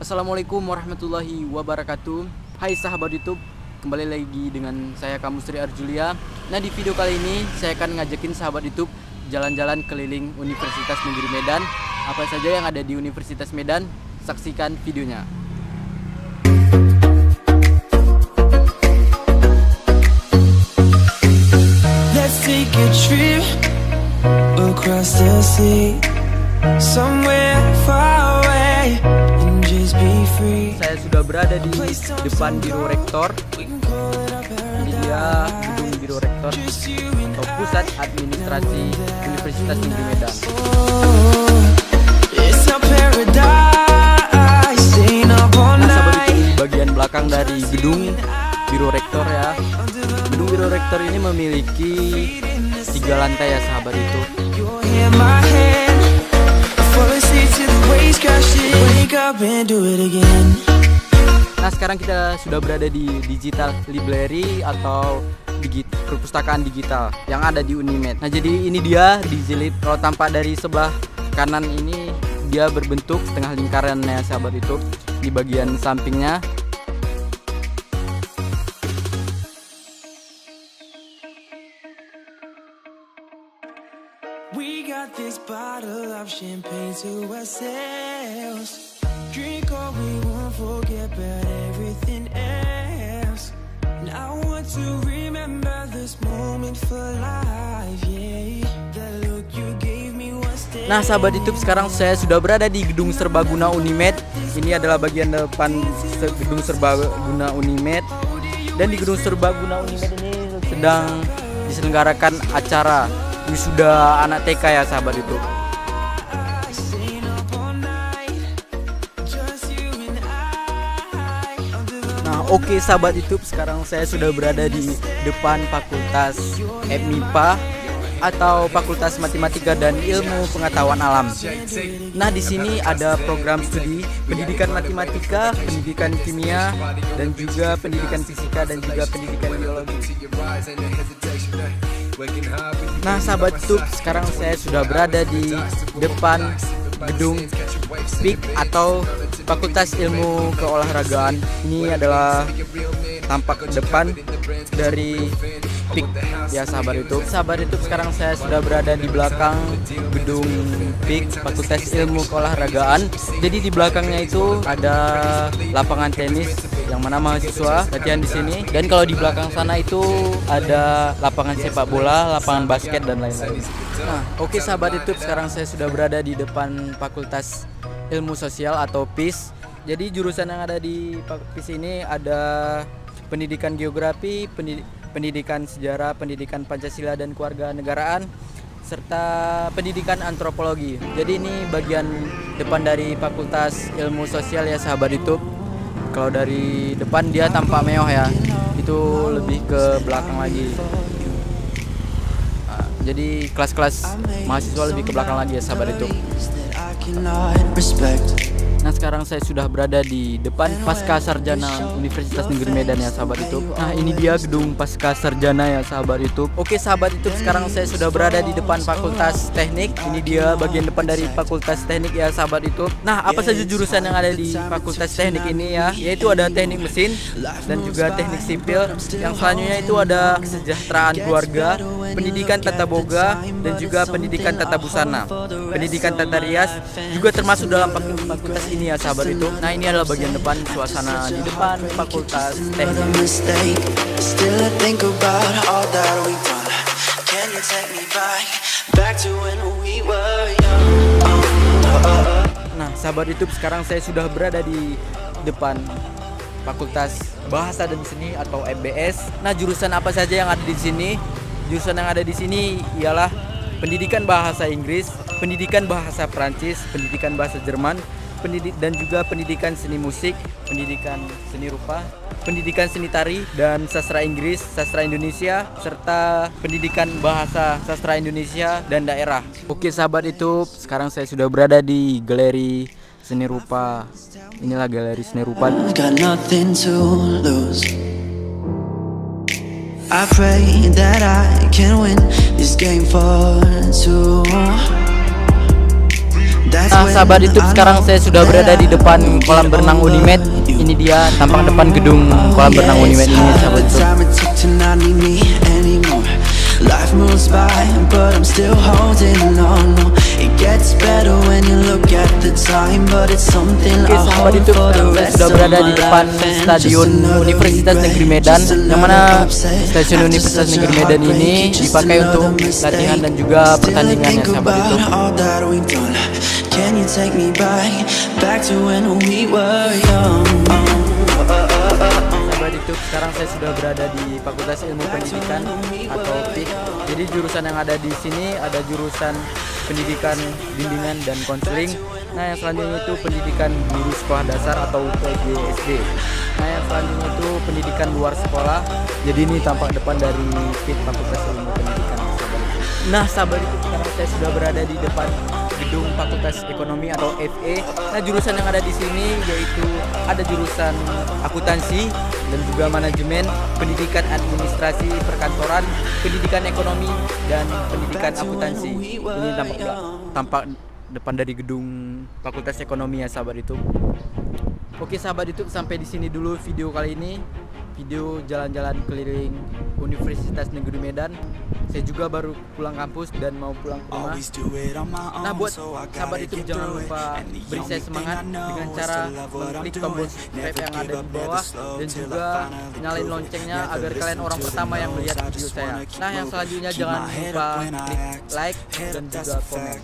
Assalamualaikum warahmatullahi wabarakatuh. Hai sahabat YouTube, kembali lagi dengan saya Kamu Sri Arjulia. Nah, di video kali ini saya akan ngajakin sahabat YouTube jalan-jalan keliling Universitas Negeri Medan. Apa saja yang ada di Universitas Medan, saksikan videonya. Let's take a trip across the sea, somewhere far away, and just be free. Saya sudah berada di depan Biro Rektor. Ini dia gedung Biro Rektor atau Pusat Administrasi Universitas Negeri Medan. It's a paradise, staying up all Nah, sahabat night. itu bagian belakang dari gedung Biro Rektor ya. Gedung Biro Rektor ini memiliki 3 lantai ya sahabat itu. You're in my hand, fall asleep to the waves crashing. Wake up and do it again. Nah, sekarang kita sudah berada di Digital Library atau perpustakaan digital yang ada di Unimed. Nah, jadi ini dia dijilid. Kalau tampak dari sebelah kanan ini dia berbentuk setengah lingkaran ya sahabat itu. Di bagian sampingnya We got this bottle of champagne to ourselves. Drink all we want, forget about everything else. And I want to remember this moment for life, yeah. That look you gave me was there. Nah, sahabat YouTube, sekarang saya sudah berada di Gedung Serbaguna Unimed. Ini adalah bagian depan Gedung Serbaguna Unimed. Dan di Gedung Serbaguna Unimed ini sedang diselenggarakan acara wisuda anak TK ya sahabat YouTube. Nah, oke sahabat YouTube, sekarang saya sudah berada di depan Fakultas MIPA atau Fakultas Matematika dan Ilmu Pengetahuan Alam. Nah, di sini ada program studi pendidikan matematika, pendidikan kimia, dan juga pendidikan fisika dan juga pendidikan biologi. Nah, sahabat YouTube, sekarang saya sudah berada di depan gedung PIK atau Fakultas Ilmu Keolahragaan. Ini adalah tampak depan dari PIK ya sahabat YouTube. Sahabat YouTube, sekarang saya sudah berada di belakang gedung PIK Fakultas Ilmu Keolahragaan. Jadi di belakangnya itu ada lapangan tenis yang mana mahasiswa latihan di sini, dan kalau di belakang sana itu ada lapangan sepak bola, lapangan basket dan lain-lain. Nah, oke sahabat YouTube, sekarang saya sudah berada di depan Fakultas Ilmu Sosial atau PIS. Jadi jurusan yang ada di PIS ini ada pendidikan geografi, pendidikan sejarah, pendidikan Pancasila dan kewarganegaraan, serta pendidikan antropologi. Jadi ini bagian depan dari Fakultas Ilmu Sosial ya sahabat YouTube. Kalau dari depan dia tampak mewah ya, itu lebih ke belakang lagi. Nah, jadi kelas-kelas mahasiswa lebih ke belakang lagi ya sahabat YouTube. Nah, sekarang saya sudah berada di depan Pasca Sarjana Universitas Negeri Medan ya sahabat YouTube. Nah, ini dia gedung Pasca Sarjana ya sahabat YouTube. Oke sahabat YouTube, sekarang saya sudah berada di depan Fakultas Teknik. Ini dia bagian depan dari Fakultas Teknik ya sahabat YouTube. Nah, apa saja jurusan yang ada di Fakultas Teknik ini ya? Yaitu ada teknik mesin dan juga teknik sipil. Yang selanjutnya itu ada kesejahteraan keluarga, pendidikan tata boga, dan juga pendidikan tata busana, pendidikan tata rias juga termasuk dalam fakultas ini ya sahabat itu. Nah, ini adalah bagian depan suasana di depan Fakultas Teknik. Nah, sahabat YouTube, sekarang saya sudah berada di depan Fakultas Bahasa dan Seni atau FBS. Nah, jurusan apa saja yang ada di sini? Jurusan yang ada di sini ialah pendidikan bahasa Inggris, pendidikan bahasa Prancis, pendidikan bahasa Jerman, dan juga pendidikan seni musik, pendidikan seni rupa, pendidikan seni tari, dan sastra Inggris, sastra Indonesia, serta pendidikan bahasa sastra Indonesia dan daerah. Oke sahabat YouTube, sekarang saya sudah berada di galeri seni rupa. Inilah galeri seni rupa. Got nothing to lose. I pray that I can win this game for two. Nah, sahabat YouTube, sekarang saya sudah berada di depan kolam berenang Unimed. Ini dia tampak depan gedung kolam berenang Unimed ini, sahabat YouTube. Life moves by, but I'm still holding on. No, it gets better when you look at the time, but it's something Oke, I sahabat hold YouTube, for the sekarang saya rest sudah of berada my di depan life. Stadion Universitas Negeri Medan, yang mana Stadion Universitas Negeri Medan ini dipakai untuk latihan dan juga pertandingannya, sahabat YouTube. All that we've done. Can you take me back to when we were young? Sahabat YouTube, sekarang saya sudah berada di Fakultas Ilmu Pendidikan atau FIK. Jadi jurusan yang ada di sini ada jurusan pendidikan bimbingan dan konseling. Nah, yang selanjutnya itu pendidikan guru sekolah dasar atau PGSD. Nah, yang selanjutnya itu pendidikan luar sekolah. Jadi ini tampak depan dari FIK Fakultas Ilmu Pendidikan. Nah, sahabat YouTube, sekarang saya sudah berada di depan gedung Fakultas Ekonomi atau FE. Nah, jurusan yang ada di sini yaitu ada jurusan akuntansi dan juga manajemen, pendidikan administrasi perkantoran, pendidikan ekonomi dan pendidikan akuntansi. Ini tampak depan dari gedung Fakultas Ekonomi ya, sahabat YouTube. Oke, sahabat YouTube, sampai di sini dulu video kali ini. Video jalan-jalan keliling Universitas Negeri Medan. Saya juga baru pulang kampus dan mau pulang ke rumah. Nah, buat sahabat YouTube, jangan lupa beri saya semangat dengan cara mengklik tombol subscribe yang ada di bawah dan juga nyalain loncengnya agar kalian orang pertama yang melihat video saya. Nah, yang selanjutnya jangan lupa klik like dan juga komen.